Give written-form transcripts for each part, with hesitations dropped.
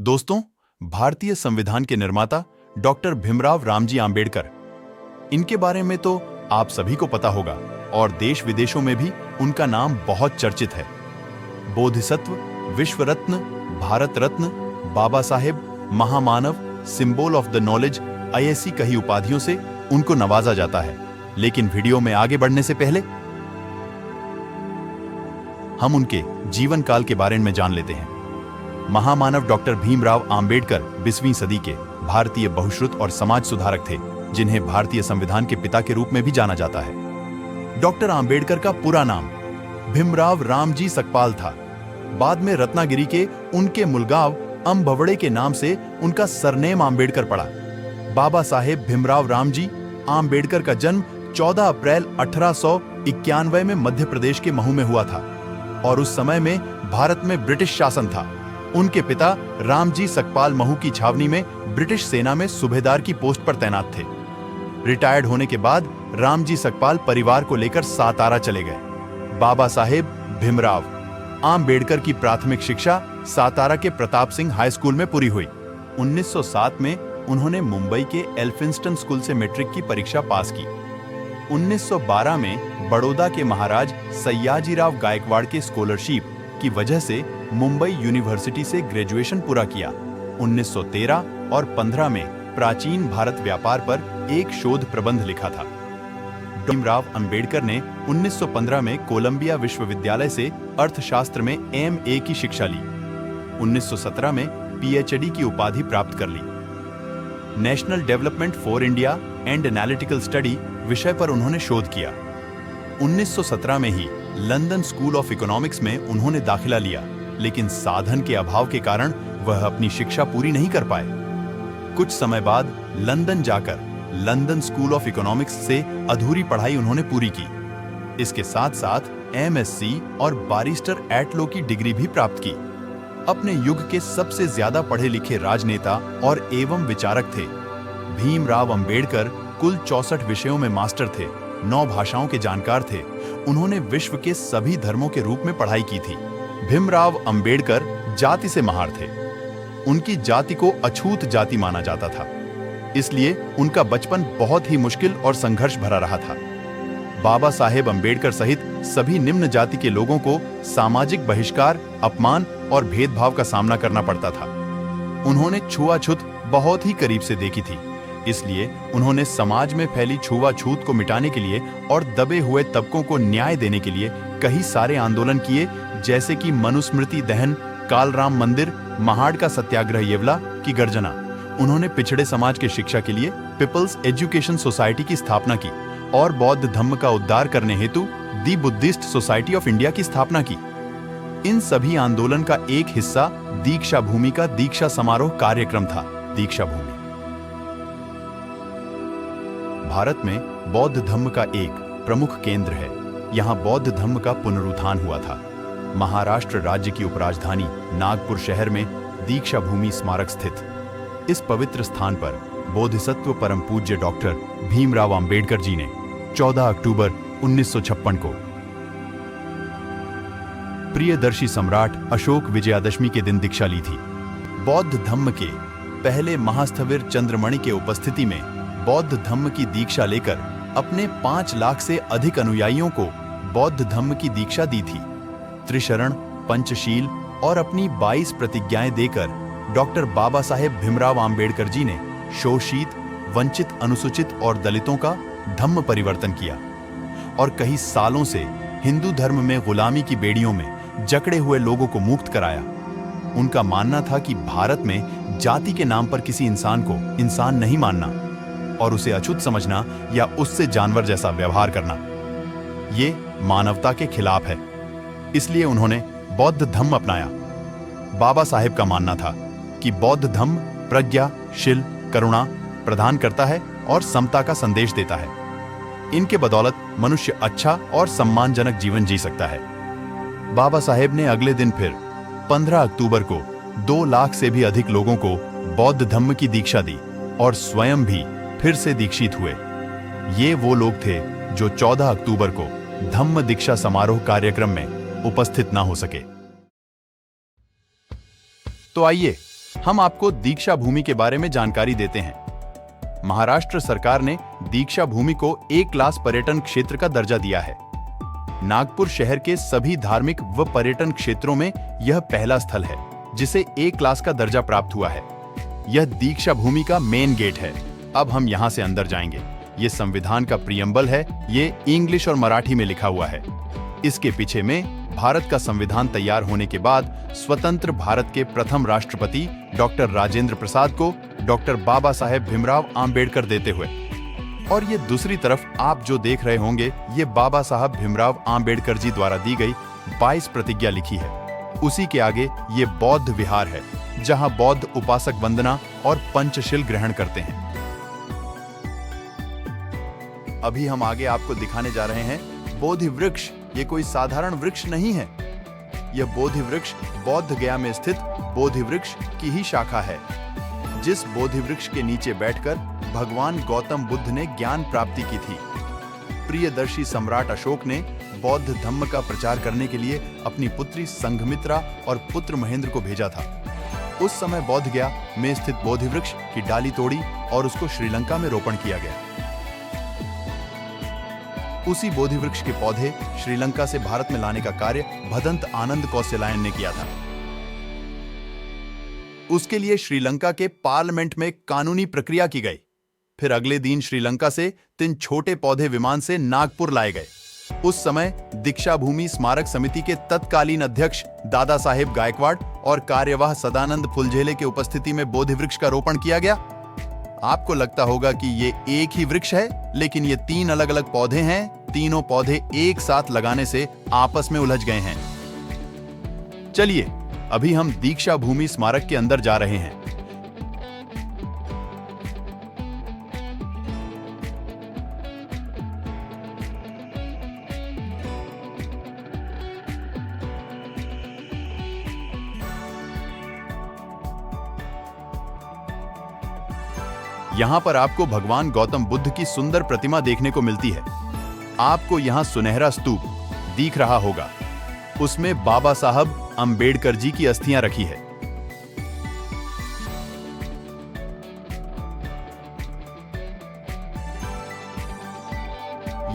दोस्तों, भारतीय संविधान के निर्माता डॉक्टर भीमराव रामजी आंबेडकर, इनके बारे में तो आप सभी को पता होगा और देश विदेशों में भी उनका नाम बहुत चर्चित है। बोधिसत्व, विश्व रत्न, भारत रत्न, बाबा साहेब, महामानव, सिंबल ऑफ द नॉलेज, ऐसी कई उपाधियों से उनको नवाजा जाता है। लेकिन वीडियो में आगे बढ़ने से पहले हम उनके जीवन काल के बारे में जान लेते हैं। महामानव डॉक्टर भीमराव आंबेडकर 20वीं सदी के भारतीय बहुश्रुत और समाज सुधारक थे, जिन्हें भारतीय संविधान के पिता के रूप में भी जाना जाता है। डॉक्टर आंबेडकर का पूरा नाम भीमराव रामजी सकपाल था। बाद में रत्नागिरी के उनके मुलगांव अंबवड़े के नाम से उनका सरनेम आंबेडकर पड़ा। बाबा साहेब भीमराव रामजी आंबेडकर का जन्म 14 अप्रैल 1891 में मध्य प्रदेश के महू में हुआ था और उस समय में भारत में ब्रिटिश शासन था। उनके पिता रामजी सकपाल महू की छावनी में ब्रिटिश सेना में सूबेदार की पोस्ट पर तैनात थे। रिटायर्ड होने के बाद रामजी सकपाल परिवार को लेकर सातारा चले गए। बाबा साहेब भीमराव आंबेडकर की प्राथमिक शिक्षा सातारा के प्रताप सिंह हाई स्कूल में पूरी हुई। 1907 में उन्होंने मुंबई के एल्फिंस्टन स्कूल से मैट्रिक की परीक्षा पास की। 1912 में बड़ौदा के महाराज सयाजीराव गायकवाड़ के स्कॉलरशिप की वजह से मुंबई यूनिवर्सिटी से ग्रेजुएशन पूरा किया। 1913 और 15 में प्राचीन भारत व्यापार पर एक शोध प्रबंध लिखा था। भीमराव अंबेडकर ने 1915 में कोलंबिया विश्वविद्यालय से अर्थशास्त्र में MA की शिक्षा ली। 1917 में PhD की उपाधि प्राप्त कर ली। National development for India and analytical study विषय पर उन्होंने शोध किया। 1917 में ही लंदन स्कूल ऑफ इकोनॉमिक्स में उन्होंने दाखिला लिया, लेकिन साधन के अभाव के कारण वह अपनी शिक्षा पूरी नहीं कर पाए। कुछ समय बाद लंदन जाकर लंदन स्कूल ऑफ इकोनॉमिक्स से अधूरी पढ़ाई उन्होंने पूरी की। इसके साथ साथ MSc और बैरिस्टर एट लॉ की डिग्री भी प्राप्त की। अपने युग के सबसे ज्यादा पढ़े लिखे राजनेता और एवं विचारक थे। भीमराव अंबेडकर कुल 64 विषयों में मास्टर थे, 9 भाषाओं के जानकार थे। उन्होंने विश्व के सभी धर्मों के रूप में पढ़ाई की थी। भीमराव अंबेडकर जाति से माहिर थे। उनकी जाति को अछूत जाति माना जाता था, इसलिए उनका बचपन बहुत ही मुश्किल और संघर्ष भरा रहा था। बाबा साहेब अंबेडकर सहित सभी निम्न जाति के लोगों को सामाजिक बहिष्कार, अपमान और भेदभाव का सामना करना पड़ता था। उन्होंने छुआछूत बहुत ही करीब से देखी थी, इसलिए उन्होंने समाज में फैली छुआछूत को मिटाने के लिए और दबे हुए तबकों को न्याय देने के लिए कई सारे आंदोलन किए, जैसे कि मनुस्मृति दहन, कालराम मंदिर, महाड़ का सत्याग्रह, येवला की गर्जना। उन्होंने पिछड़े समाज के शिक्षा के लिए पीपल्स एजुकेशन सोसाइटी की स्थापना की और बौद्ध धम्म का उद्धार करने हेतु दी बुद्धिस्ट सोसाइटी ऑफ इंडिया की स्थापना की। इन सभी आंदोलन का एक हिस्सा दीक्षा भूमि का दीक्षा समारोह कार्यक्रम था। दीक्षा भूमि भारत में बौद्ध धम्म का एक प्रमुख केंद्र है। यहाँ बौद्ध धम्म का पुनरुत्थान हुआ था। महाराष्ट्र राज्य की उपराजधानी नागपुर शहर में दीक्षा भूमि स्मारक स्थित इस पवित्र स्थान पर बोधिसत्व परम पूज्य डॉक्टर भीमराव अंबेडकर जी ने 14 अक्टूबर 1956 को प्रियदर्शी सम्राट अशोक विजयादशमी के दिन दीक्षा ली थी। बौद्ध धम्म के पहले महास्थविर चंद्रमणि के उपस्थिति में बौद्ध धम्म की दीक्षा लेकर अपने 5 लाख से अधिक अनुयायियों को बौद्ध धम्म की दीक्षा दी थी। त्रिशरण, पंचशील और अपनी 22 प्रतिज्ञाएं देकर डॉक्टर बाबा साहेब भीमराव आंबेडकर जी ने शोषित, वंचित, अनुसूचित और दलितों का धम्म परिवर्तन किया और कई सालों से हिंदू धर्म में गुलामी की बेड़ियों में जकड़े हुए लोगों को मुक्त कराया। उनका मानना था कि भारत में जाति के नाम पर किसी इंसान को इंसान नहीं मानना और उसे अछूत समझना या उससे जानवर जैसा व्यवहार करना ये मानवता के खिलाफ है। इसलिए उन्होंने बौद्ध धम्म अपनाया। बाबा साहेब का मानना था कि बौद्ध धम्म प्रज्ञा, शील, करुणा प्रदान करता है और समता का संदेश देता है। इनके बदौलत मनुष्य अच्छा और सम्मानजनक जीवन जी सकता है। बाबा साहेब ने अगले दिन फिर 15 अक्टूबर को 2 लाख से भी अधिक लोगों को बौद्ध धम्म की दीक्षा दी और स्वयं भी फिर से दीक्षित हुए। ये वो लोग थे जो 14 अक्टूबर को धम्म दीक्षा समारोह कार्यक्रम में उपस्थित ना हो सके। तो आइए हम आपको दीक्षा भूमि के बारे में जानकारी देते हैं। महाराष्ट्र सरकार ने दीक्षा भूमि को ए क्लास पर्यटन क्षेत्र का दर्जा दिया है। नागपुर शहर के सभी धार्मिक व पर्यटन क्षेत्रों में यह पहला स्थल है जिसे ए क्लास का दर्जा प्राप्त हुआ है। यह दीक्षा भूमि का मेन गेट है। अब हम यहां से अंदर जाएंगे। ये संविधान का प्रियम्बल है। ये इंग्लिश और मराठी में लिखा हुआ है। इसके पीछे में भारत का संविधान तैयार होने के बाद स्वतंत्र भारत के प्रथम राष्ट्रपति डॉक्टर राजेंद्र प्रसाद को डॉक्टर बाबा साहेब भीमराव आम्बेडकर देते हुए, और ये दूसरी तरफ आप जो देख रहे होंगे ये बाबा साहब भीमराव आम्बेडकर जी द्वारा दी गई 22 प्रतिज्ञा लिखी है। उसी के आगे ये बौद्ध विहार है जहां बौद्ध उपासक वंदना और पंचशील ग्रहण करते हैं। अभी हम आगे आपको दिखाने जा रहे हैं बोधि वृक्ष। ये कोई साधारण वृक्ष नहीं है। यह बोधि वृक्ष बौद्ध गया में स्थित बोधि वृक्ष की ही शाखा है। जिस बोधि वृक्ष के नीचे बैठकर भगवान गौतम बुद्ध ने ज्ञान प्राप्ति की थी। प्रियदर्शी सम्राट अशोक ने बौद्ध धम्म का प्रचार करने के लिए अपनी पुत्री संघमित्रा और पुत्र महेंद्र को भेजा था। उस समय बोध गया में स्थित बोधि वृक्ष की डाली तोड़ी और उसको श्रीलंका में रोपण किया गया। उसी बोधि वृक्ष के पौधे श्रीलंका से भारत में लाने का कार्य भदंत आनंद कौशलायन ने किया था। उसके लिए श्रीलंका के पार्लियामेंट में कानूनी प्रक्रिया की गई। फिर अगले दिन श्रीलंका से 3 छोटे पौधे विमान से नागपुर लाए गए। उस समय दीक्षा भूमि स्मारक समिति के तत्कालीन अध्यक्ष दादा साहेब गायकवाड़ और कार्यवाह सदानंद फुलझेले के उपस्थिति में बोधि वृक्ष का रोपण किया गया। आपको लगता होगा कि ये एक ही वृक्ष है, लेकिन ये 3 अलग अलग पौधे हैं। तीनों पौधे एक साथ लगाने से आपस में उलझ गए हैं। चलिए अभी हम दीक्षा भूमि स्मारक के अंदर जा रहे हैं। यहां पर आपको भगवान गौतम बुद्ध की सुंदर प्रतिमा देखने को मिलती है। आपको यहां सुनहरा स्तूप दिख रहा होगा। उसमें बाबा साहब अंबेडकर जी की अस्थियां रखी है।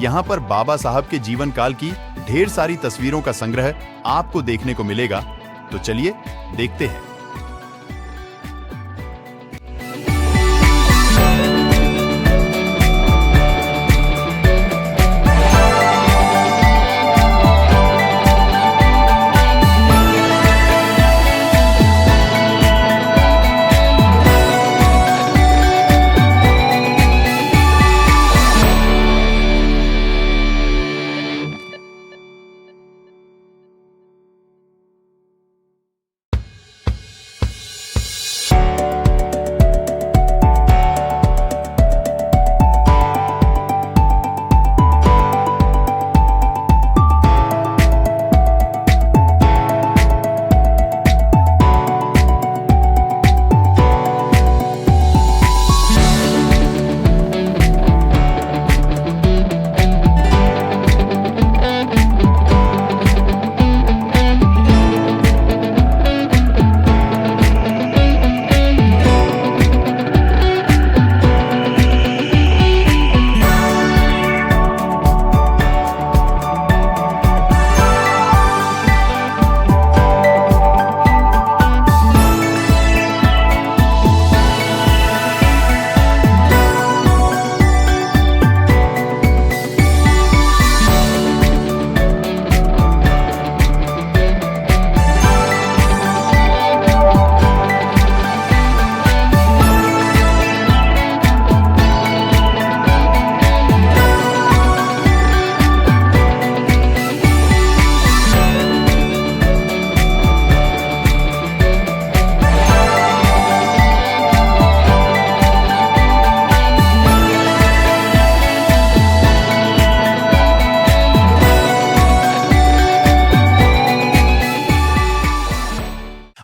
यहां पर बाबा साहब के जीवन काल की ढेर सारी तस्वीरों का संग्रह आपको देखने को मिलेगा। तो चलिए देखते हैं।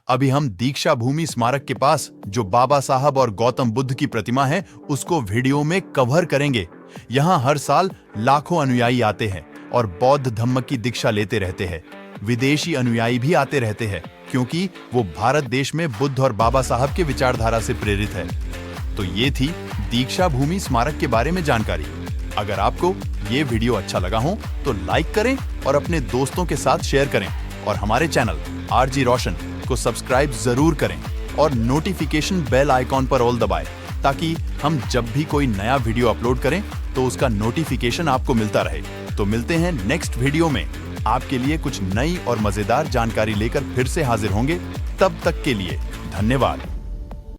अभी हम दीक्षा भूमि स्मारक के पास जो बाबा साहब और गौतम बुद्ध की प्रतिमा है उसको वीडियो में कवर करेंगे। यहाँ हर साल लाखों अनुयायी आते हैं और बौद्ध धम्म की दीक्षा लेते रहते हैं। विदेशी अनुयायी भी आते रहते हैं, क्योंकि वो भारत देश में बुद्ध और बाबा साहब के विचारधारा से प्रेरित है। तो ये थी दीक्षा भूमि स्मारक के बारे में जानकारी। अगर आपको ये वीडियो अच्छा लगा हो तो लाइक करें और अपने दोस्तों के साथ शेयर करें, और हमारे चैनल आरजी रोशन को सब्सक्राइब जरूर करें और नोटिफिकेशन बेल आइकॉन पर ऑल दबाएं, ताकि हम जब भी कोई नया वीडियो अपलोड करें तो उसका नोटिफिकेशन आपको मिलता रहे। तो मिलते हैं नेक्स्ट वीडियो में। आपके लिए कुछ नई और मजेदार जानकारी लेकर फिर से हाजिर होंगे। तब तक के लिए धन्यवाद।